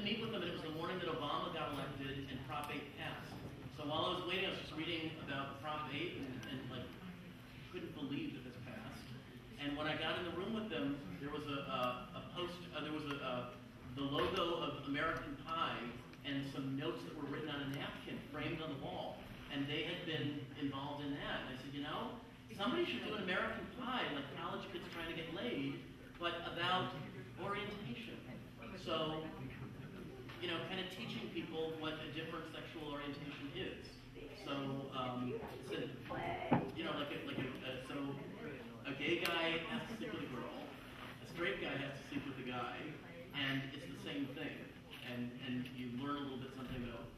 meet with them, and it was the morning that Obama got elected and Prop 8 passed. So while I was waiting, I was just reading about Prop 8 and like, couldn't believe that this passed. And when I got in the room with them, there was the logo of American Pie and some notes that were written on a napkin framed on the wall. And they had been involved in that. And I said, you know, somebody should do an American Pie, like college kids trying to get laid, but about orientation. So, you know, kind of teaching people what a different sexual orientation is. So, you know, so a gay guy has to sleep with a girl, a straight guy has to sleep with a guy, and it's the same thing. And you learn a little bit something about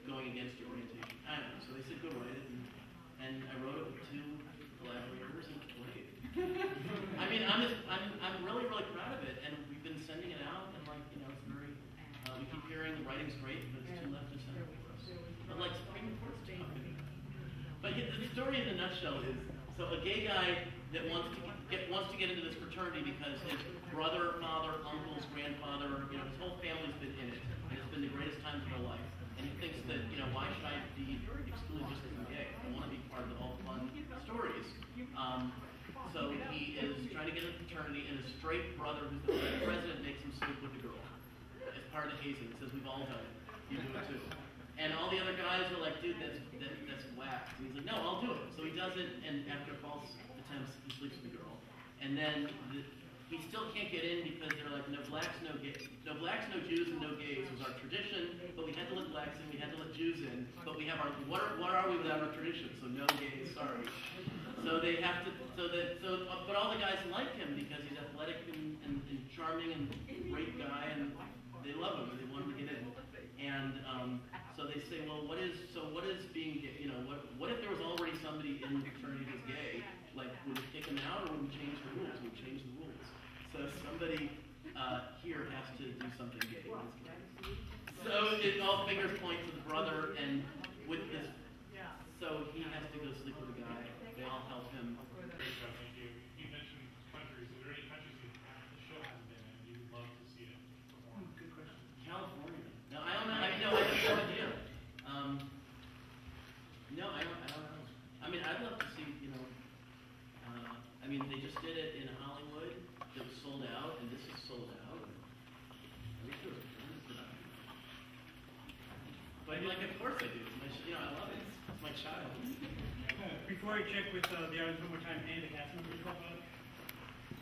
going against your orientation. I don't know. So they said, go write it, and I wrote it with 2 collaborators, and it's great. I mean, I'm really, really proud of it, and we've been sending it out, and like, you know, it's very. We keep hearing the writing's great, but it's too left of center for us. But like Supreme Court's talking. But the story in a nutshell is, so a gay guy that wants to get into this fraternity because his brother, father, uncles, grandfather, you know, his whole family's been in it, and it's been the greatest times of their life. And he thinks that, you know, why should I be excluded just because I'm gay? I want to be part of the all fun stories. So he is trying to get into a fraternity, and his straight brother, who's the president, makes him sleep with the girl. As part of the hazing. It says we've all done it. You do it too. And all the other guys are like, dude, that's whack. And he's like, no, I'll do it. So he does it, and after false attempts, he sleeps with the girl. And then he still can't get in because they're like, no blacks, no gays. No blacks, no Jews, and no gays was our tradition, but we had to let blacks in, we had to let Jews in, but we have our, what are we without our tradition? So no gays, sorry. So they have to, but all the guys like him because he's athletic and charming and great guy, and they love him and they want him to get in. And so they say, well, what is being gay? You know, what if there was already somebody in the fraternity that's gay? Like, would we kick him out, or would we change the rules? Would we change the rules? So somebody here has to do something gay. So it all fingers point to the brother, and with this, so he has to go sleep with a guy. They all help him. Thank you. You mentioned countries. Are there any countries that the show hasn't been in? You'd love to see it perform? Good question. California. No, I don't know. I have no idea. No, I don't know. I mean, I'd love to see. You know, I mean, they just did it in Hollywood. It was sold out, and this is sold out. I wish there was a film production. But like, of course I do. You know, I love it. It's my child. Before I check with the audience one more time, any of the cast members talk about it?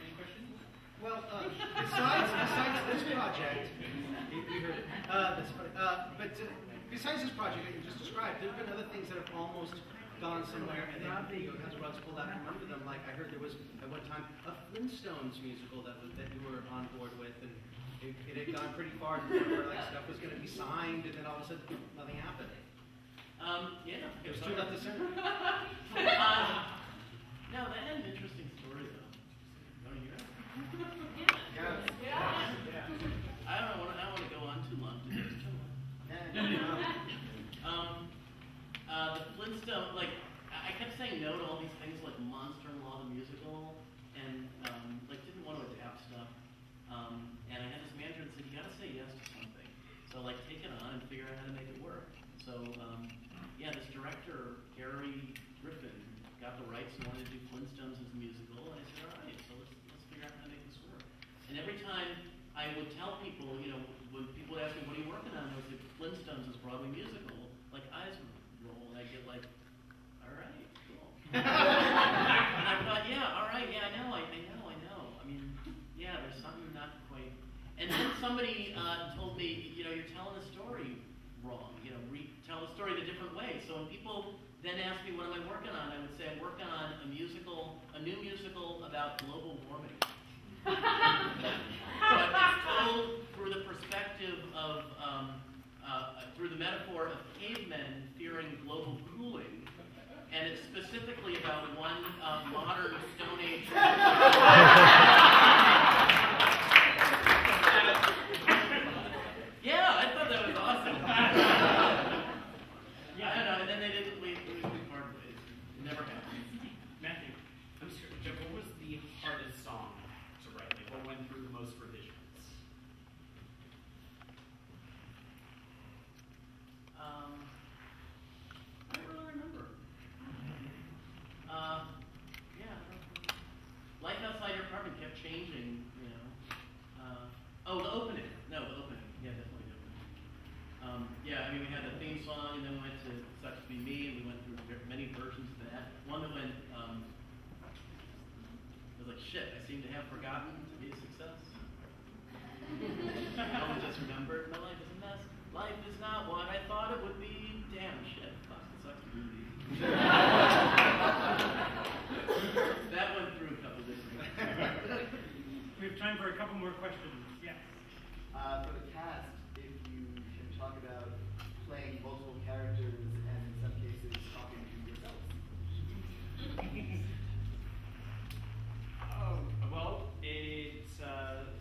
Any questions? Well, besides this project, you heard it. That's funny. But besides this project that you just described, there have been other things that have almost gone somewhere and then had the rugs pulled out from under them. Like I heard there was at one time a Flintstones musical that you were on board with, and it had gone pretty far to the point where like stuff was going to be signed, and then all of a sudden nothing happened. Yeah. It was too left to center. No, that had an interesting story though. Want to hear it? Yeah. I don't want to go on too long. The Flintstone, like, I kept saying no to all these things like Monster in Law the musical, and like didn't want to adapt stuff. And I had this manager that said, you got to say yes to something. So like take it on and figure out how to make it work. So yeah, this director Gary Griffin got the rights and wanted to do Flintstones as a musical, and I said, all right, so let's figure out how to make this work. And every time I would tell people, you know, when people would ask me, what are you working on? I was like, Flintstones is a Broadway musical, like eyes would roll, and I'd get like, all right, cool. And I thought, yeah, all right, yeah, I know. I mean, yeah, there's something not quite. And then somebody told me, you know, you're telling the story wrong. You know, tell the story in a different way. So when people then ask me what am I working on, I would say I'm working on a new musical about global warming. But it's told through the perspective of, through the metaphor of cavemen fearing global cooling, and it's specifically about one modern Stone Age. Yeah, I thought that was awesome. Yeah, I know, and then they didn't leave part ways. It never happened. Matthew. I'm just curious, Jeff, what was the hardest song to write? Like, what went through the most revisions? Yeah, I mean, we had the theme song, and then we went to Sucks to Be Me, and we went through many versions of that. One that went, I was like, shit, I seem to have forgotten to be a success. No one just remembered, my life is a mess. Life is not what I thought it would be. Damn, shit, fuck, it sucks to be me. That went through a couple different. We have time for a couple more questions. Yes. For the cast, if you can talk about playing multiple characters and in some cases talking to yourself. Well, it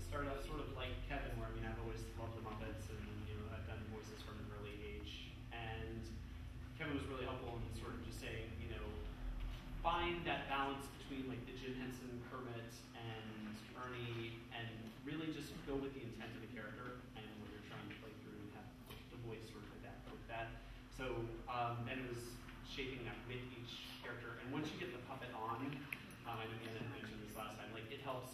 started off sort of like Kevin, where I've always loved the Muppets, and I've done voices from an early age. And Kevin was really helpful in sort of just saying, find that balance between like the Jim Henson, Kermit, and Ernie, and really just go with the intent of the character and what you're trying to play through, and have the voice sort of adapt with that. So, and it was shaping that with each character. And once you get the puppet on, I know Anna mentioned this last time, like it helps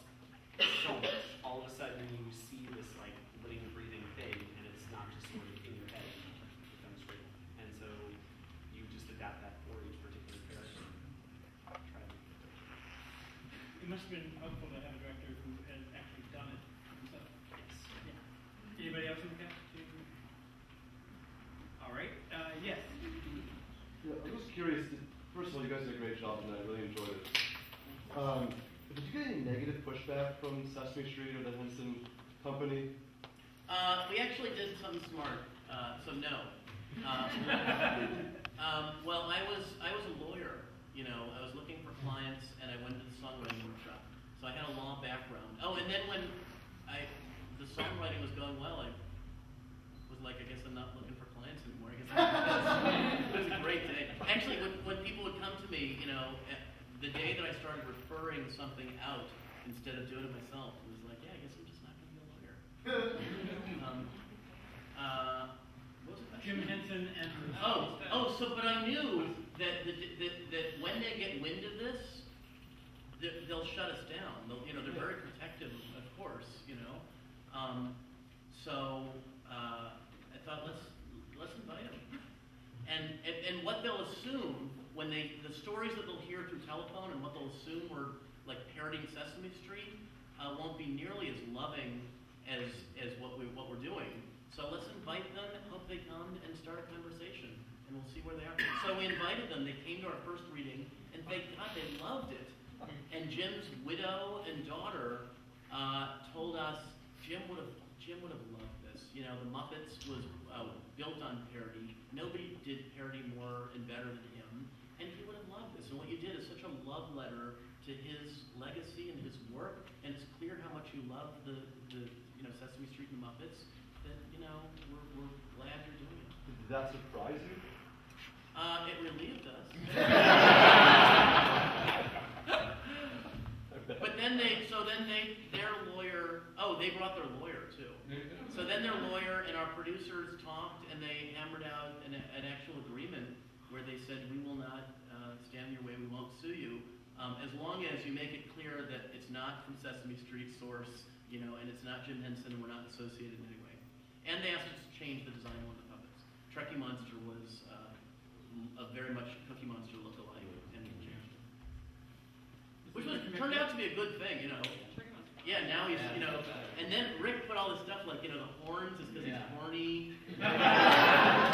so much. All of a sudden you see this like living, breathing thing, and it's not just sort of in your head. It comes straight. And so you just adapt that for each particular character. Try it. It must have been helpful to have a director who has actually done it himself. Yes. Yeah. Anybody else in the cast? All right. Yes. Yeah, I'm just curious. First of all, you guys did a great job tonight. I really enjoyed it. Did you get any negative pushback from Sesame Street or the Henson Company? We actually did something smart, so no. Well, I was a lawyer, I was looking for clients, and I went to the songwriting workshop. So I had a law background. Oh, and then when the songwriting was going well, I was like, I guess I'm not looking for clients anymore. I guess it was a great day. Actually, when people would come to me, the day that I started referring something out instead of doing it myself, it was like, yeah, I guess I'm just not going to be a lawyer. What was it? Jim Henson and... But I knew that when they get wind of this, they'll shut us down. They're very protective, of course, So I thought, let's invite them. And what they'll assume when the stories that they'll hear through telephone and what they'll assume we're like parodying Sesame Street won't be nearly as loving as what we're doing. So let's invite them and hope they come and start a conversation, and we'll see where they are. So we invited them. They came to our first reading, and thank God they loved it. And Jim's widow and daughter told us Jim would have loved this. The Muppets was built on parody. Nobody did parody more and better than him, and he would have loved this. And what you did is such a love letter to his legacy and his work, and it's clear how much you love the Sesame Street and the Muppets. That we're glad you're doing it. Did that surprise you? It relieved us. But then their lawyer. Oh, they brought their lawyer too. So then their lawyer and our producers talked, and they hammered out an actual agreement where they said, we will not stand in your way, we won't sue you, as long as you make it clear that it's not from Sesame Street source, and it's not Jim Henson, and we're not associated in any way. And they asked us to change the design of one of the puppets. Trekkie Monster was a very much Cookie Monster look-alike, and we changed it. Which turned out to be a good thing, Yeah, now he's, and then Rick put all this stuff like, the horns is because he's horny. He's got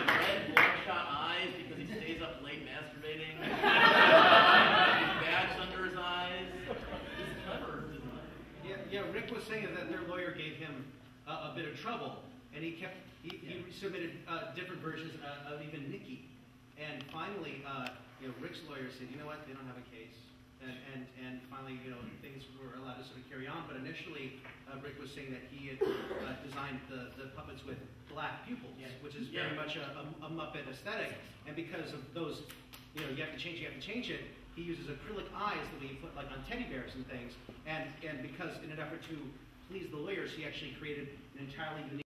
red bloodshot eyes because he stays up late masturbating. He's bags under his eyes. He's clever, isn't he? Yeah, Rick was saying that their lawyer gave him a bit of trouble, and he submitted different versions of even Nikki. And finally, Rick's lawyer said, you know what, they don't have a case. And finally, things were allowed to sort of carry on. But initially, Rick was saying that he had designed the puppets with black pupils, which is very much a Muppet aesthetic. And because of those, you have to change it, he uses acrylic eyes that we put like on teddy bears and things. And because in an effort to please the lawyers, he actually created an entirely unique